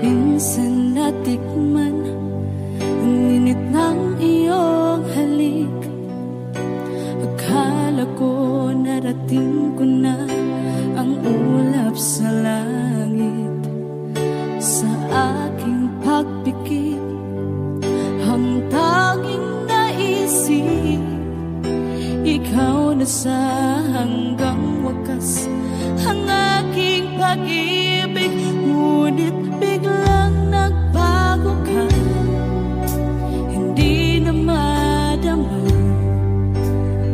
Minsan natikman ang init ng iyong halik. Akala ko narating ko na ang ulap sa langit. Sa aking pagpikit, ang tanging naisip, ikaw na sa hanggang wakas ang aking pag-ibig. Ngunit biglang nagbago ka, hindi na madama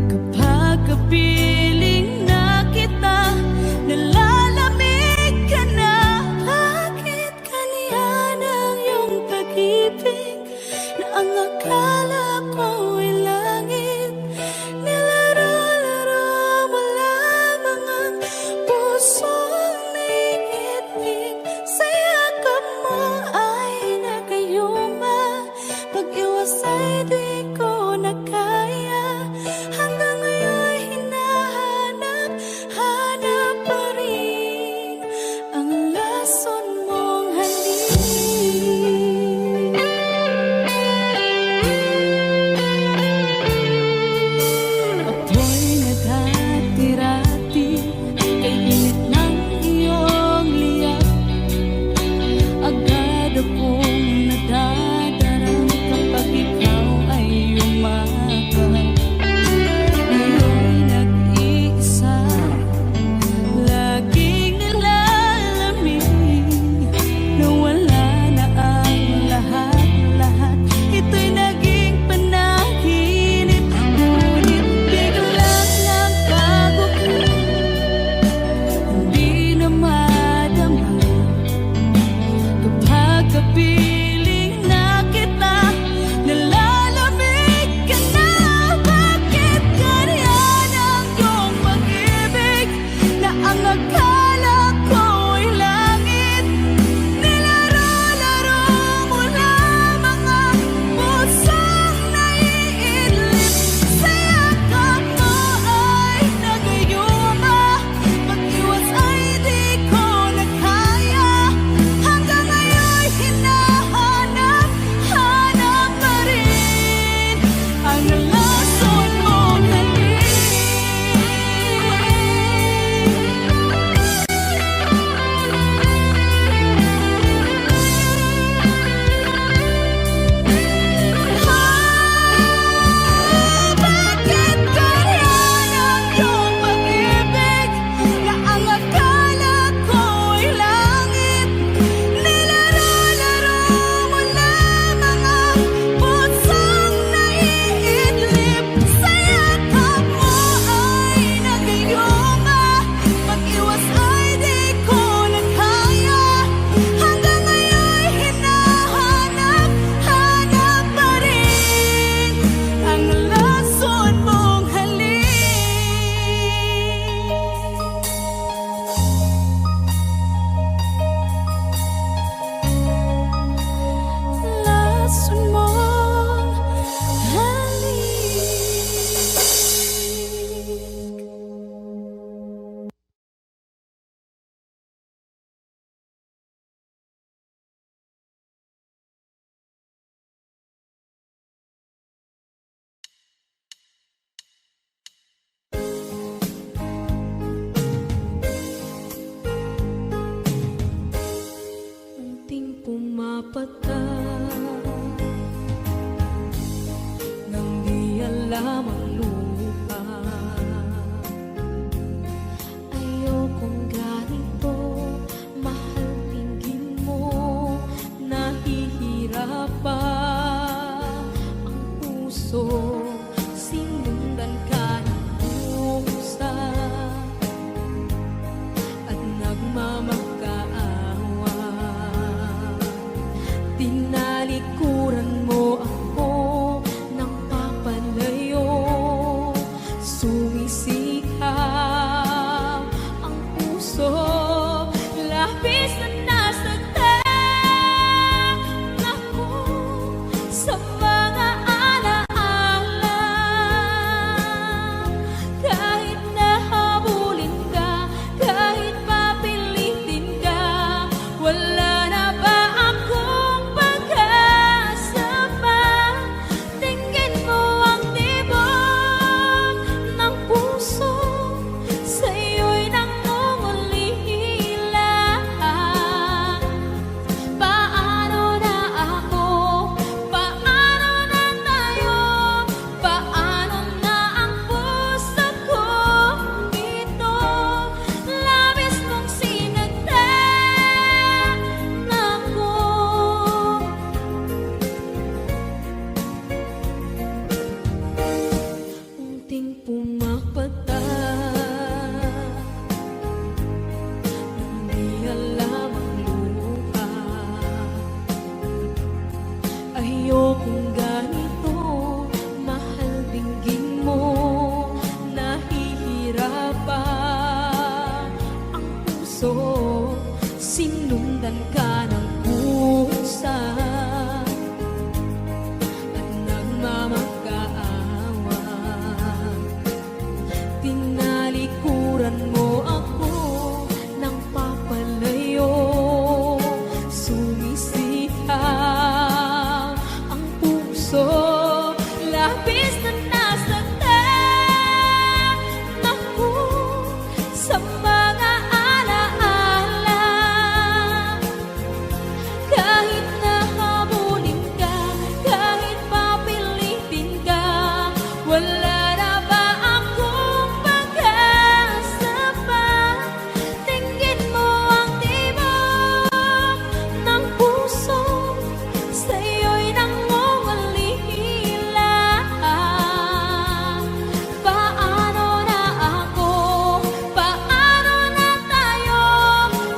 kapag kapiling na kita, nalalamig ka na. Bakit kaniyan ang iyong pag-ibig na ang akala ko ay langit? Nilaro-laro mo lamang ang pusong naiitlip. Sa yakap mo ay nagayuma, pag-iwas ay di ko na kaya. Hanggang ngayon hinahanap, hanap pa rin ang lason mong halik. Ako'y naghatirati kay init ng iyong liyak. Agad akong nadadarang kapag ikaw ay umakap. Ngayon nag-iisa, laging nilalamig, nawala na ang lahat-lahat. Ito'y naging panaginip, ngunit biglang nagbago ka, hindi na madama kapag kapiling na kita, nalalamig ka na. Bakit ganyan ang iyong pag-ibig na ang akala ko ay langit? Nilaro-laro mo lamang ang pusong naiidlip. Sa yakap mo ay nagayuma, pag-iwas ay di ko na kaya. Hanggang ngayon hinahanap, hanap pa rin ang lason mong halik. Bakit ganyan ang iyong pag-ibig na ang akala ko ay langit? Nilaro-laro mo lamang ang pusong naiidlip. Sa yakap mo ay nagayuma, pag-iwas ay di ko na kaya. Hanggang ngayon hinahanap, hanap pa rin ang lason mong halik. Lason mong halik. Unting pumapata nang di alam ang lupa. Ayokong ganito, mahal, tingin mo, nahihirapan ang puso. Sinundan ka ng pusa at nagmamakaawa. Tinalikuran mo ako ng papalayo, sumisikap ang puso. Labis na nasaktan ako sa mga puso, labis na nasaktan ako sa mga alaala. Kahit nahabulin ka, kahit papilitin ka, wala na ba akong pag-asa pa? Tingin mo ang tibok ng puso, sa'yo'y nangungulila. Paano na ako? Paano na tayo?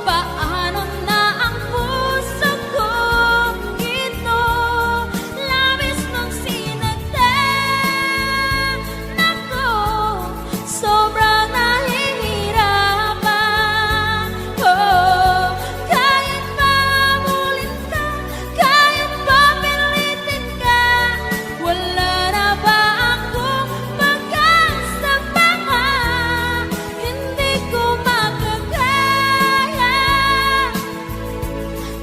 Paano na ang puso kong ito? Labis mong sinagtan ako, sobrang nahihirapan. Oh, kahit mahabulin ka, kahit papilitin ka, wala na ba akong pag-asa pa? Hindi ko makakaya,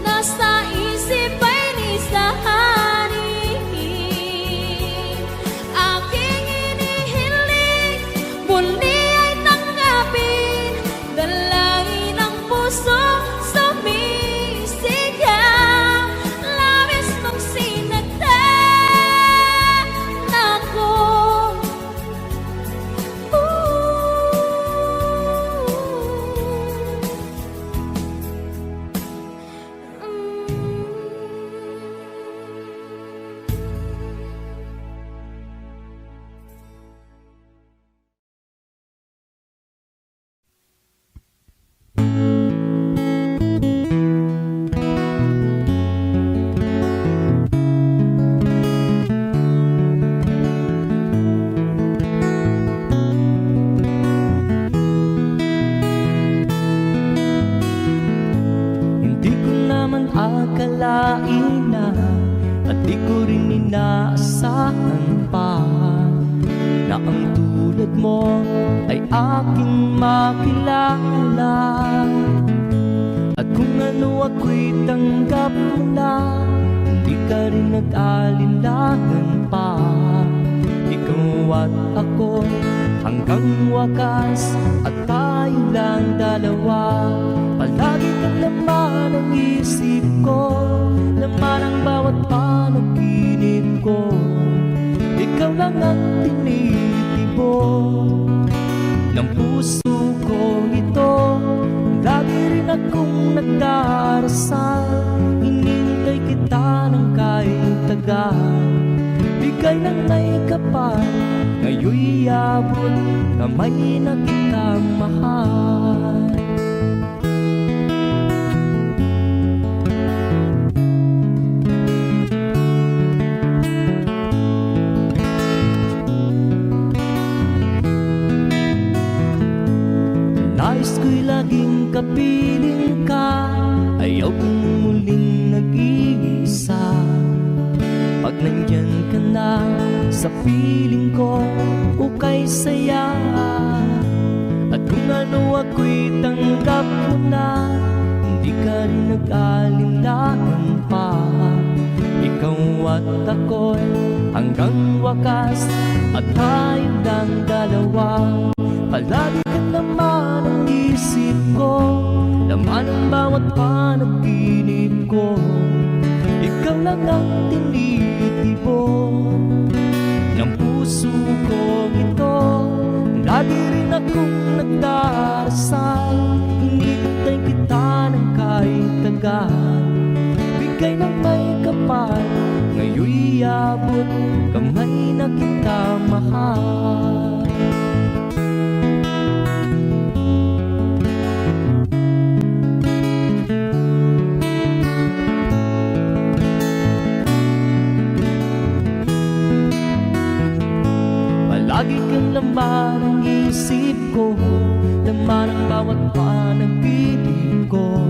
nasa isip ay nisahanin. Aking inihiling, muli ay tanggapin, dalangin ang puso sumisigaw. Labis mong sinagtan ako. Hindi ko naman akalain na, at di ko rin inaasahan pa, na ang tulad mo ay aking makilala. At kung ano ako'y tanggap mo na, hindi ka rin nag-alinlangan pa. Ikaw at ako hanggang wakas, at tayo lang dalawa. Palagi kang laman ng isip ko, laman ang bawat panaginip ko. Ikaw lang ang tinitibo ng puso ko ito. Lagi rin akong nagdarasal, hinintay kita ng kahit tagal. Bigay ng may kapal, ngayon'y abot kamay na kita mahal. Nais ko'y laging kapiling ka, ayaw kong muling nag-iisa. Pag nandyan ka na sa piling ko, ukay saya. At kung ano ako'y tanggap mo na, hindi ka rin nag-alinlangan pa. Ikaw at ako'y hanggang wakas, at tayo lang dalawa. Palagi ka naman ang isip ko, laman ang bawat panaginip ko. Ikaw lang ang tinitibo ng puso ko ito. Lagi rin akong nagdarasal, hinintay kita ng kahit tagal. Bigay ng may kapal, ngayon'y abot kamay na kita mahal. Lagi kang laman ang isip ko, laman ang bawat panaginip ko.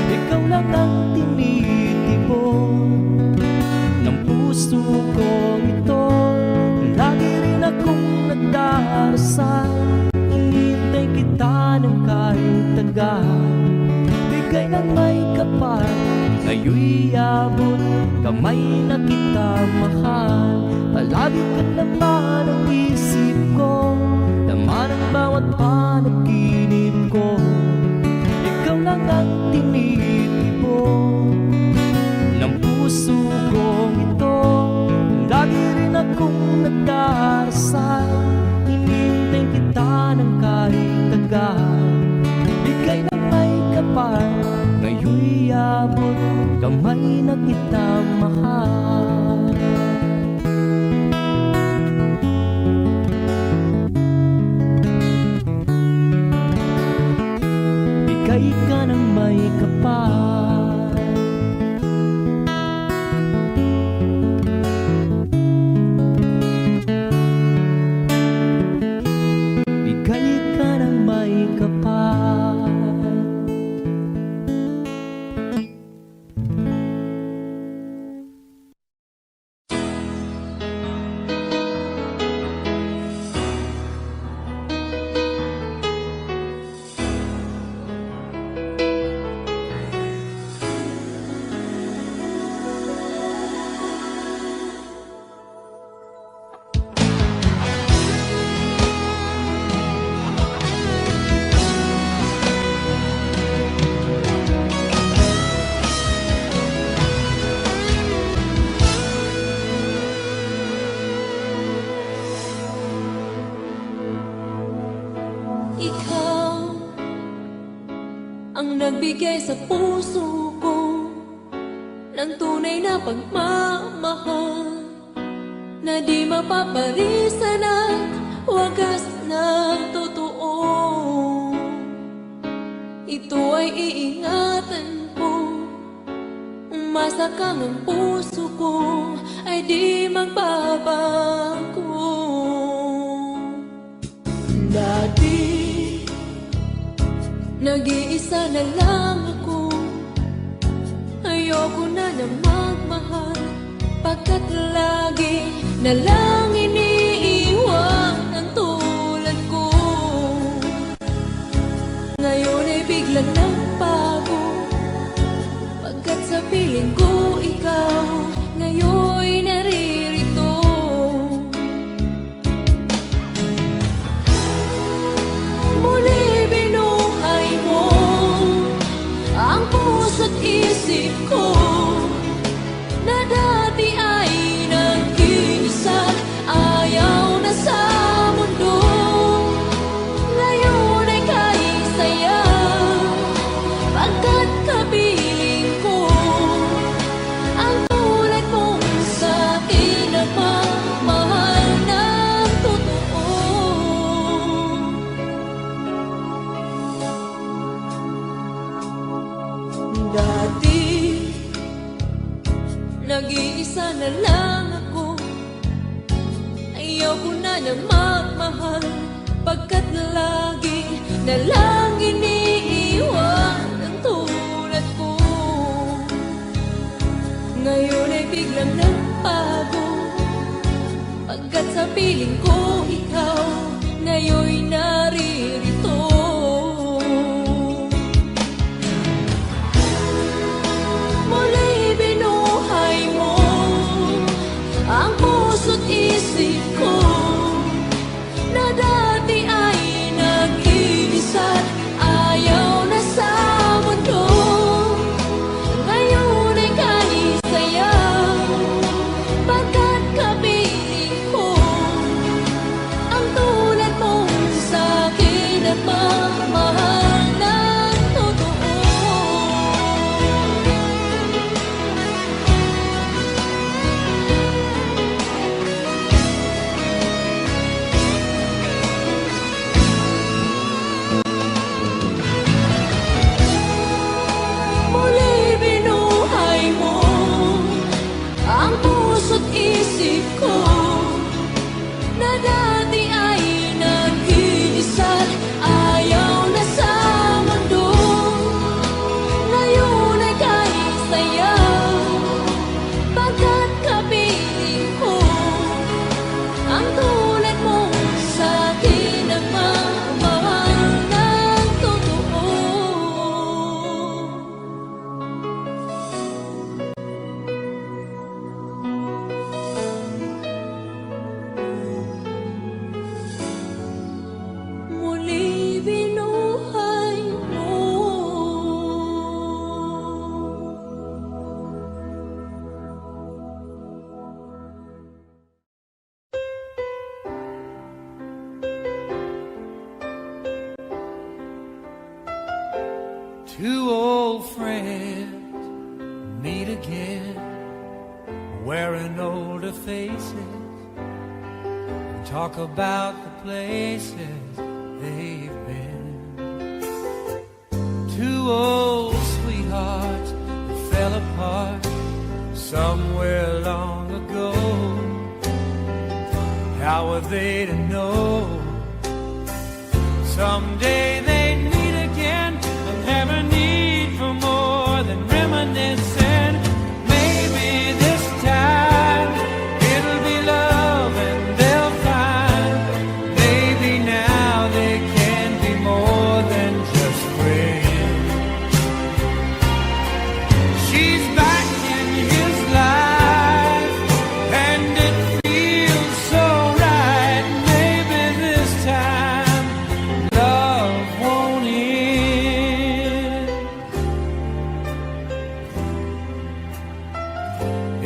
Ikaw lang ang tinitibo ng puso ko ito. Lagi rin akong nagdarasal, hinintay kita ng kahit tagal. Bigay ng may kapal, ngayon'y abot kamay na kita mahal. Lagi kang laman ng isip ko, laman ng bawat panaginip ko. Ikaw lang ang tinitipon ng puso kong ito. Lagi rin akong nagdarasal, hinintay kita ng kahit tagal. Bigay ng may kapal, ngayon'y abot kamay na kita mahal. Bigay ka ng may kapal, bigay ka ng may kapal. Ikaw ang nagbigay sa puso ko ng tunay na pagmamahal na di mapaparisan at wagas na totoo. Ito ay iingatan ko, umasa kang ang puso ko ay di magbabago. Dati nag-iisa na lang ako, ayoko na na magmahal, pagkat lagi na lang iniiwan ang tulad ko. Ngayon ay biglang nagbago, pagkat sa piling ko ikaw ngayon'y naririto. Muli binuhay mo ang puso't isip ko na dati ay nag-iisa, ayaw na sa mundo. Ngayon ay kahit saya, pagkat kapiling ko ang tulad mong sa'kin na mamahal ng totoo. Dati nag-iisa na lang ako, ayoko na na magmahal, pagkat lagi na lang iniiwan ang tulad ko. Ngayon ay biglang nagbago, pagkat sa piling ko ikaw ngayon'y naririto. Muli binuhay mo ang puso't isip ko na dati ay nag-iisa, ayaw na sa mundo. Ngayon ay kahit saya, pagkat kapiling ko ang tulad mong sa'kin at mamahal ng totoo. Muli binuhay mo ang puso't isip ko na dati ay nag-iisa, ayaw na sa mundo. Ngayon ay kahit saya, pagkat kapiling ko ang tulad mong sa'kin na mamahal ng totoo. Two old friends meet again, wearing older faces, and talk about the places they've been. Two old sweethearts who fell apart somewhere long ago. How were they to know someday they'd meet again and have a need for more than reminiscing? Maybe this time it'll be love and they'll find maybe now they can be more than just friends. She's back in his life and it feels so right. Maybe this time love won't end.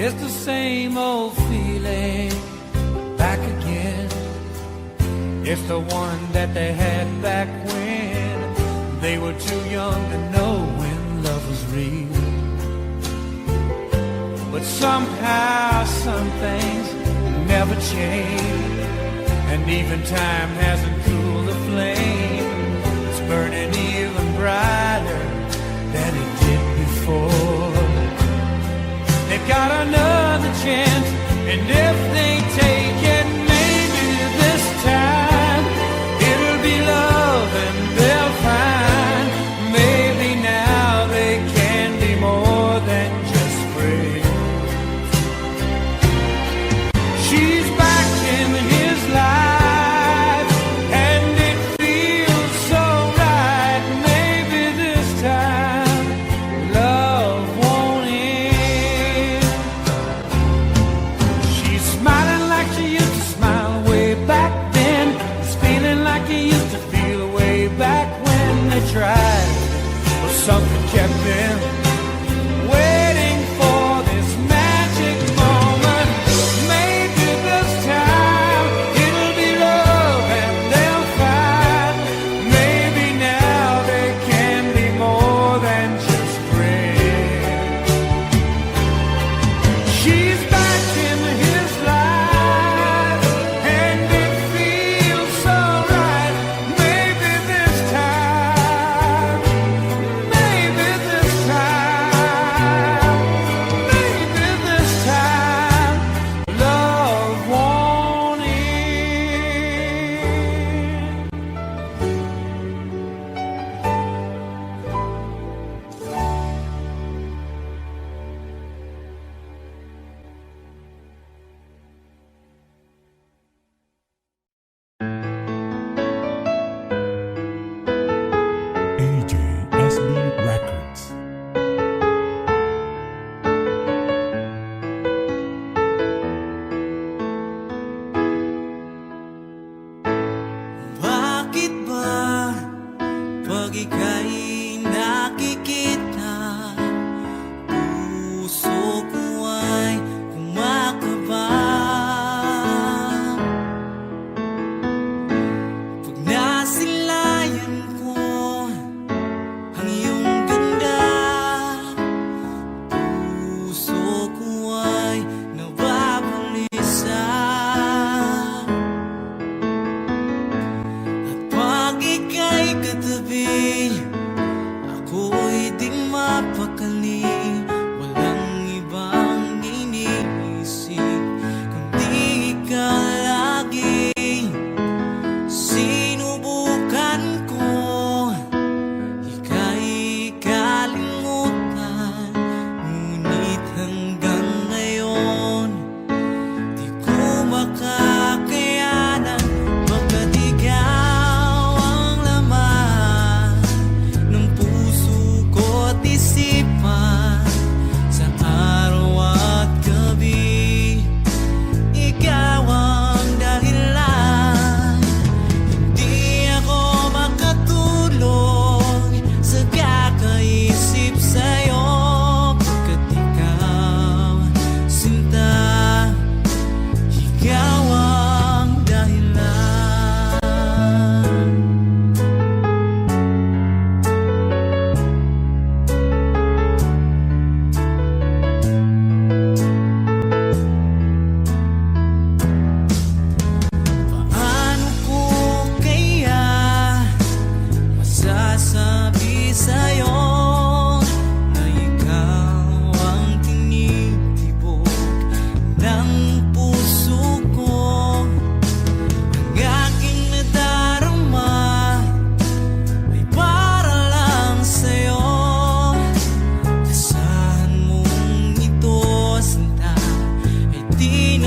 It's the same old feeling back again. It's the one that they had back when they were too young to know when love was real. But somehow some things never change, and even time hasn't cooled the flame. It's burning even brighter than it did before. They've got another chance, and if they take it, maybe this time it'll be love and they'll find maybe now they can be more than just friends. She's back in his life and it feels so right. Maybe this time love won't end. She's smiling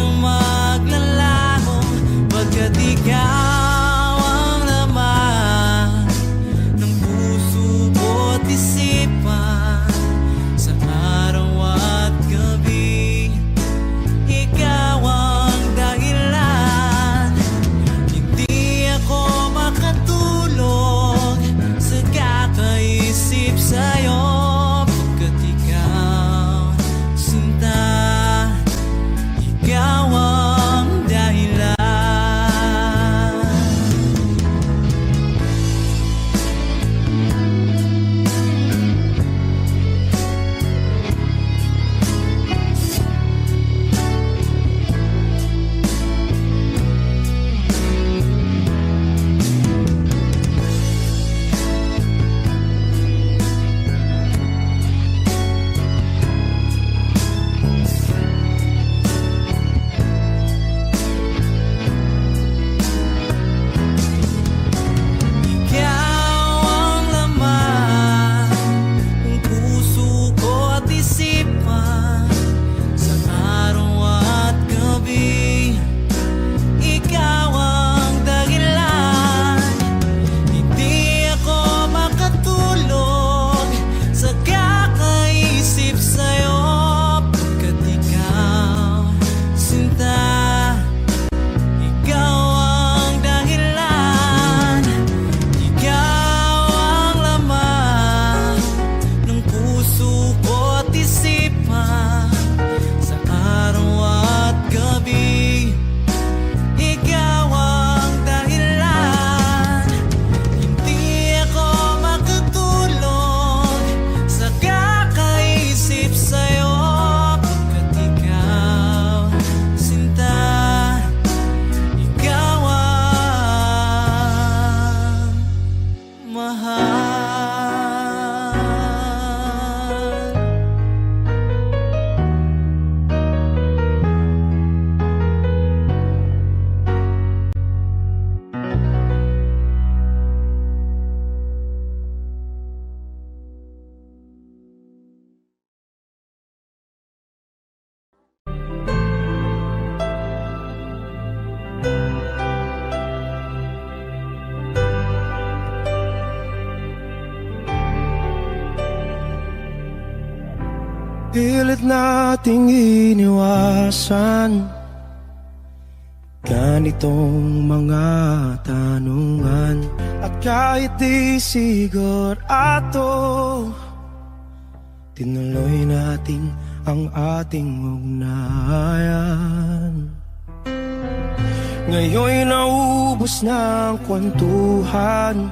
nang maglalaho, pagkat ikaw ang laman ng puso ko't isipan. Sa araw at gabi, ikaw ang dahilan. Hindi ako makatulog sa kakaisip sa'yo, pagkat ikaw, sinta, ikaw ang dahilan. Ikaw ang laman ng puso ko't isipan. Sa araw at gabi, ikaw ang dahilan. Hindi ako makatulog sa kakaisip sa'yo, pagkat ikaw, sinta, ikaw ang dahilan. Ikaw ang laman ng puso ko't isipan. Sa araw at gabi, ikaw ang dahilan. Hindi ako makatulog sa kakaisip sa'yo, pagkat ikaw, sinta, ikaw ang mahal. Pilit nating iniwasan ganitong mga tanungan. At kahit di sigurado, tinuloy natin ang ating ugnayan. Ngayon'y naubos na ang kwentuhan,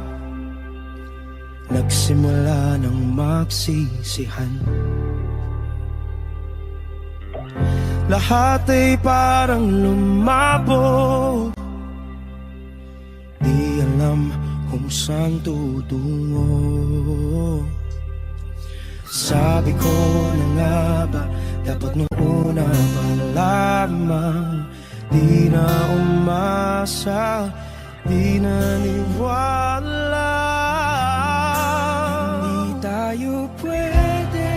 nagsimula ng magsisihan. Lahat ay parang lumabo, di alam kung saan tutungo. Sabi ko na nga ba, dapat nung una pa lamang, di na umasa, di naniwala. Hindi tayo pwede,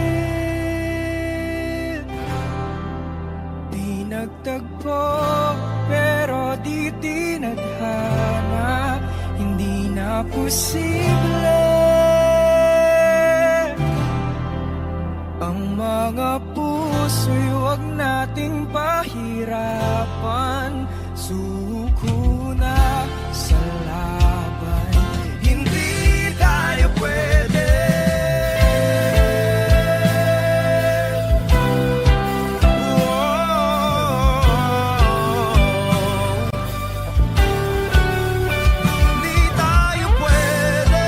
di nagtagpo, pero di tinadhana. Hindi na posible ang mga puso'y huwag nating pahirapan. Suko na sa laban, hindi tayo pwede. Hindi tayo pwede.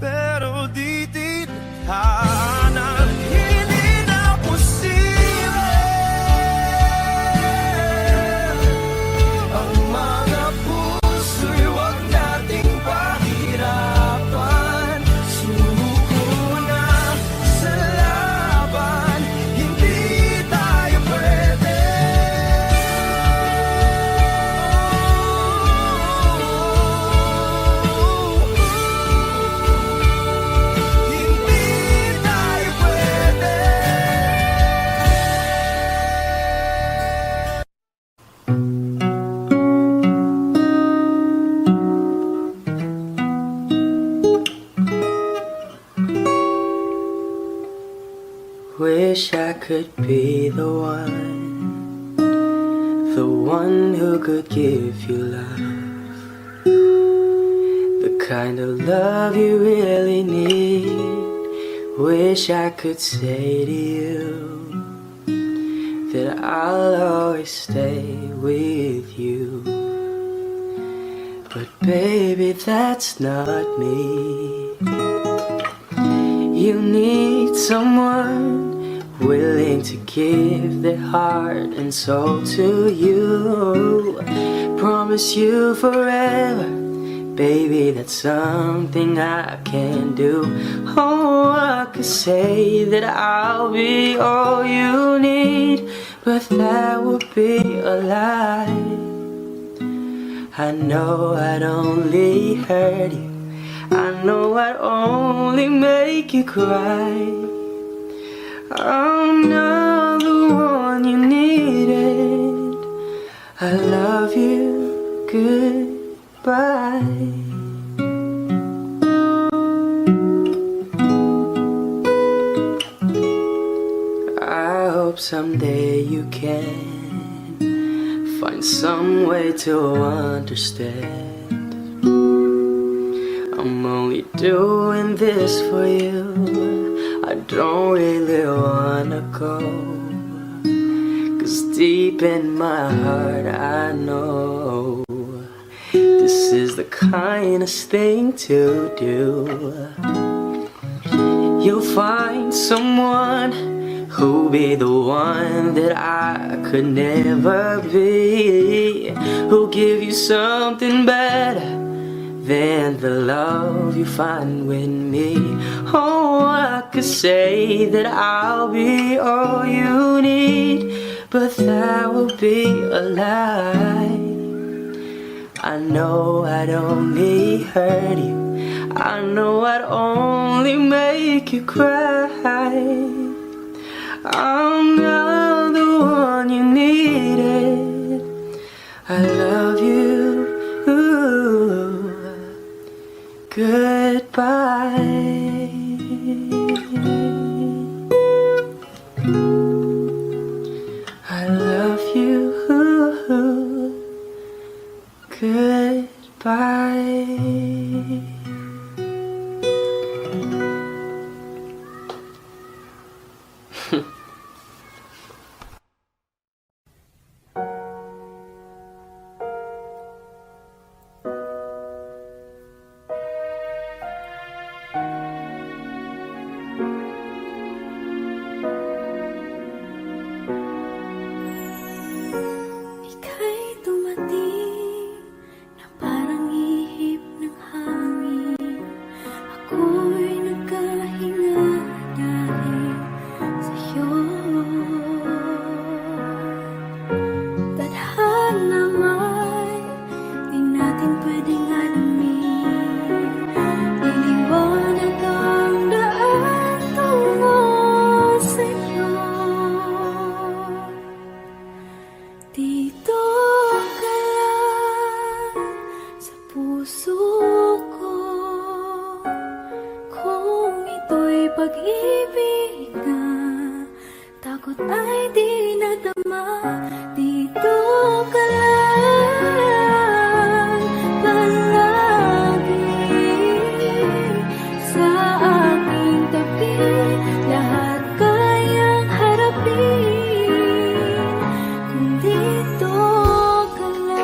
pero di tinahanan. Hindi na posible ang mga puso'y huwag nating pahirapan. Sumuko na sa laban, hindi tayo pwede. Hindi tayo pwede. Wish I could be the one who could give you love, the kind of love you really need. Wish I could say to you that I'll always stay with you. But baby, that's not me. You need someone willing to give their heart and soul to you. Promise you forever, baby, that's something I can do. Oh, I could say that I'll be all you need, but that would be a lie. I know I'd only hurt you, I know I'd only make you cry. I'm not the one you needed. I love you, goodbye. I hope someday you can find some way to understand. I'm only doing this for you. I don't really wanna go, 'cause deep in my heart I know this is the kindest thing to do. You'll find someone who'll be the one that I could never be, who'll give you something better than the love you find with me. Oh, I could say that I'll be all you need, but that would be a lie. I know I'd only hurt you, I know I'd only make you cry. I'm not the one you needed. I love you, goodbye. I love you, goodbye. Ika'y dumating na parang ihip ng hangin. Ako'y nagkahinga dahil sa'yo. Tadhana man, di natin pwedeng alamin. Iniwanag ang daan tungo sa'yo. Dito ka lang sa puso ko. Kung ito'y pag-ibig na, takot ay di nadama. Dito ka lang palagi sa aking tabi. Lahat kayang harapin kung dito ka lang.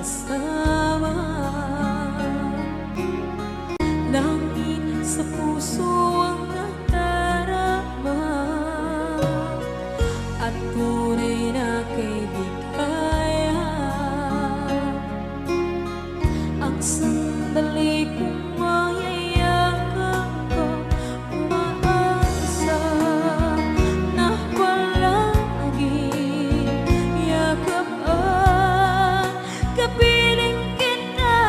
sama. Langit sa puso ang nadarama, at tunay na kaibigan. Ang sandali kong mayayakap ko, umaasa na palaging yakap at kapiling kita.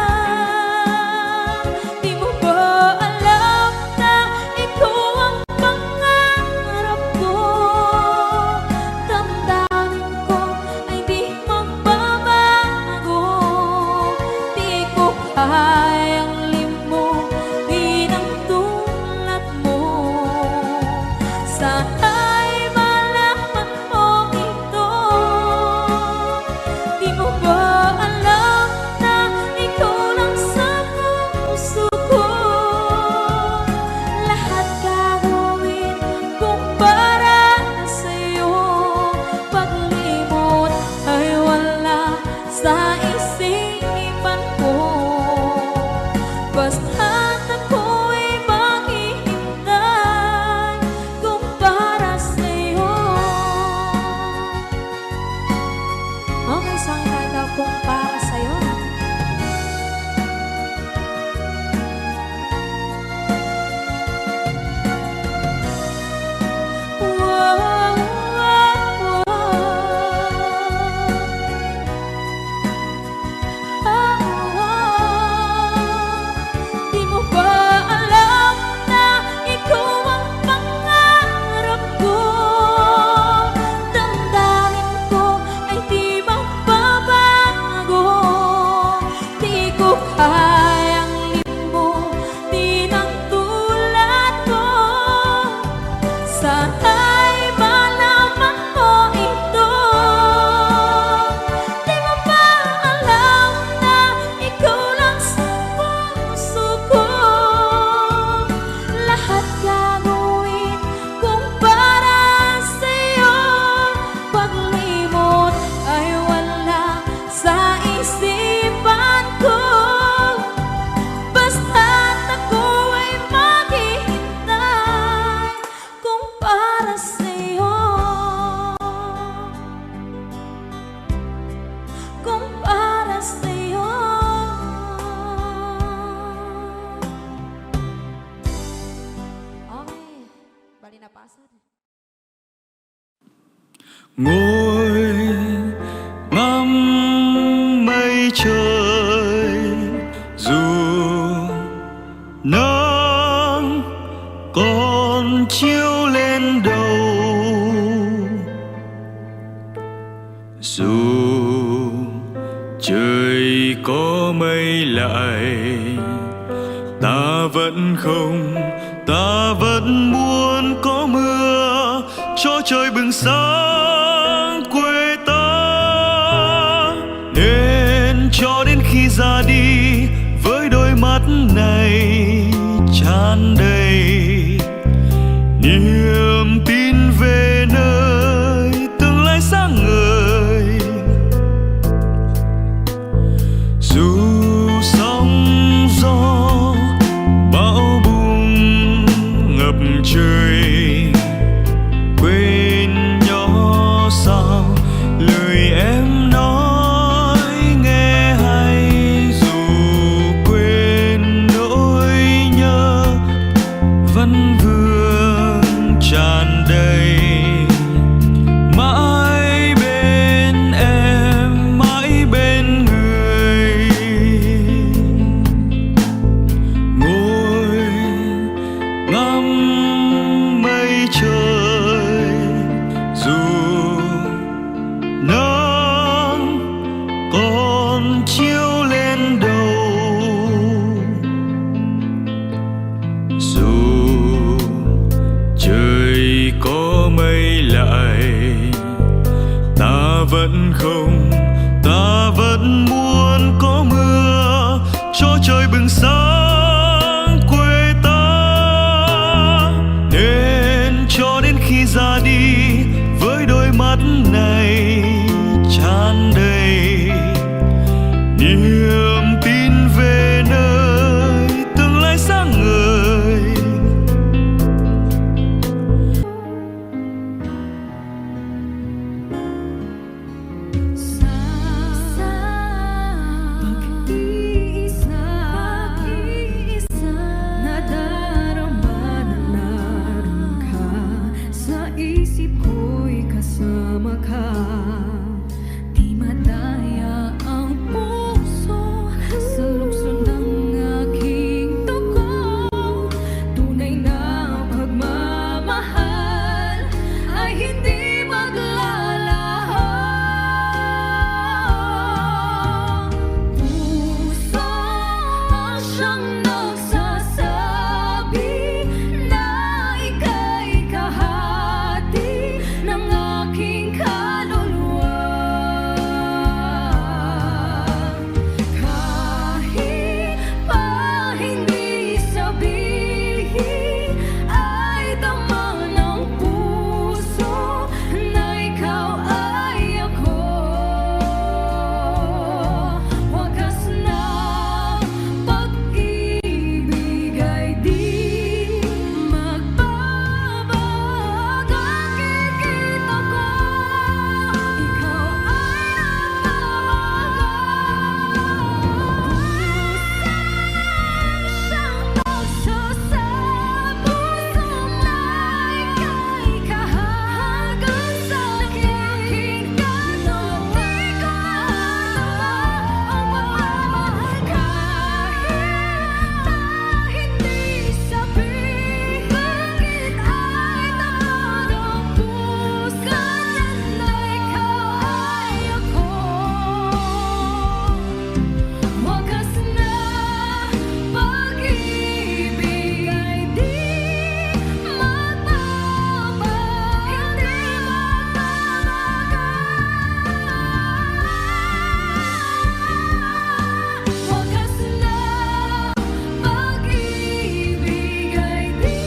Di mo ba alam na ikaw ang pangarap ko? Damdamin ko ay di magbabago. Di ko kayang limutin ang tulad mo. Sana'y malaman mo ito. Di mo ba alam na ikaw lang sa puso ko? Lahat gagawin kung para sa'yo. Paglimot ay wala sa isipan ko. Basta't ako'y maghihintay kung para sa'yo. Okay, song title, Kung Para Sa'yo. Di mo ba alam na ikaw ang pangarap ko? Damdamin ko ay di magbabago. Di ko kayang limutin ang tulad ko. Sana'y malaman mo ito. Di mo ba alam na ikaw lang sa puso ko? Lahat gagawin kung para sa'yo. Paglimot ay wala sa isipan ko. Basta't ako ay maghihintay kung para sa'yo. Kung para sa'yo. Okay, bali na pasad. Ngồi ngắm mây trời, dù nắng còn chiếu lên đầu, dù trời có mây lại, ta vẫn không, ta vẫn muốn có mưa cho trời bừng sáng quê ta. Nên cho đến khi ra đi với đôi mắt này tràn đầy niềm tin về nơi tương lai sáng ngời. Dù sóng gió bão bùng ngập trời, quên nhỏ sao lời em nói nghe hay. Dù quên nỗi nhớ vẫn vương tràn đầy, mãi bên em, mãi bên người. Ngồi ngắm mây trời, dù nắng còn chiếu lên đầu, dù trời có mây lại, ta vẫn không, ta vẫn muốn có mưa cho trời bừng sáng quê ta. Nên cho đến khi ra đi mắt này tràn đầy niềm ang nagsasabi na ika'y kahati ng aking kaluluwa. Kahit pa hindi sabihin, ay tama ng puso na ikaw ay ako. Wakas na pag-ibig ay di magbabago. Nakikita ko, ikaw ay siyang nagsasabi puso na ika'y kahagan sa aking kaluluwa. Ang pagmamahal kahit na hindi sabihin, bakit ay tamad ang puso na ikaw ay ako. Wakas na pag-ibig ay di magbabago, hindi magbabago. Wakas na pag-ibig ay di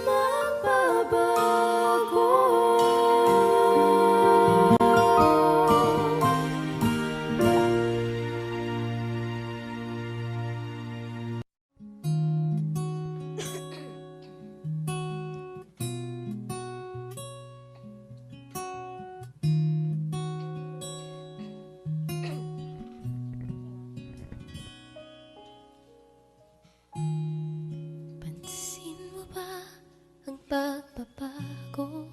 magbabago. Pansin mo ba ang pagbabago?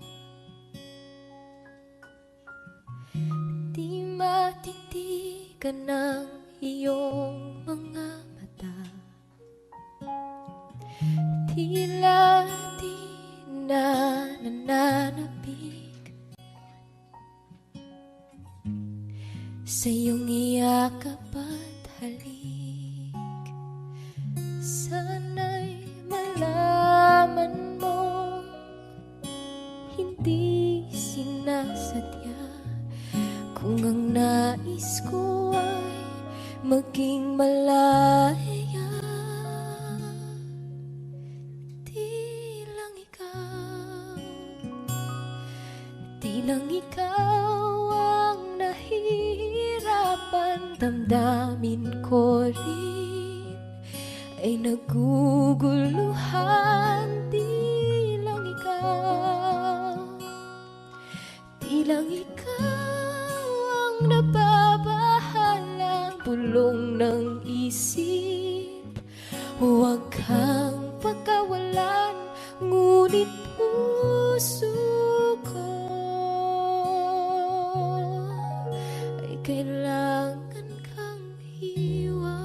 Di matitigan ng iyong mga mata. Tila di na nananabik sa iyong iyakap at halik. Sana'y malaman mo, hindi sinasadya. Kung ang nais ko ay maging malaya, di lang ikaw ang nahihirapan. Damdamin ko rin ay naguguluhan. Di lang ikaw ang nababahalang bulong ng isip. Huwag kang pagkawalan, ngunit puso ko ay kailangan kang iwan.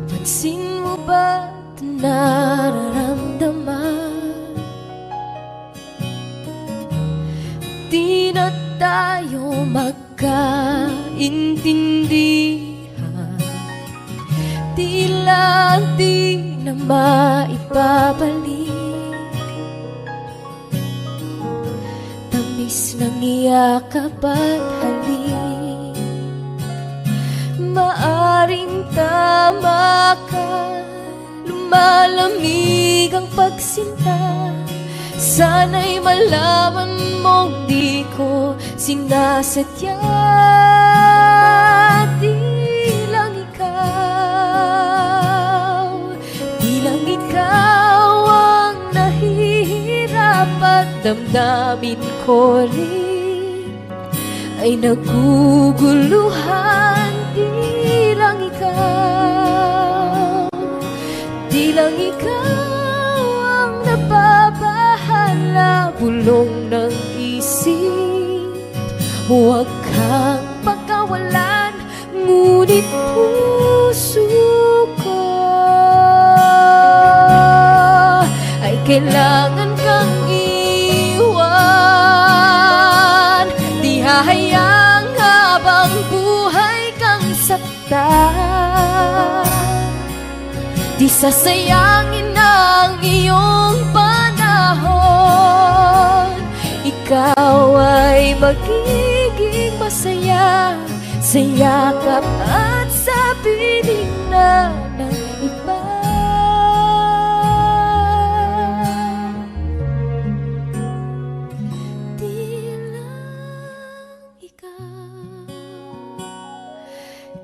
Pansin mo ba ito nararamdaman? Di na tayo magkaintindihan. Tila di na maibabalik tamis ng iyakap at halik. Maaring tama ka, lumalamig ang pagsinta. Sana'y malaman mong di ko sinasadya. Di lang ikaw ang nahihirap at damdamin ko rin ay naguguluhan. Di lang ikaw ang nababahala, bulong ng isip. Huwag kang pagkawalan, ngunit puso ko ay kailangan kang iwan. Di hahayang habang buhay kang saktan, di sasayangin ang iyong panahon. Ikaw ay magiging masaya sa yakap at sa piling na ng iba.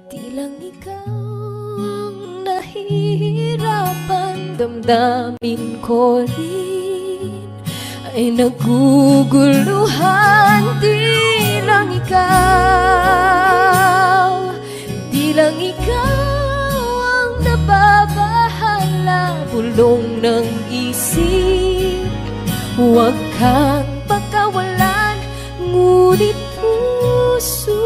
Di lang ikaw ang nahihirapan, damdamin ko rin ay naguguluhan. Di lang ikaw ang nababahala, bulong ng isip. Huwag kang pagkawalan, ngunit puso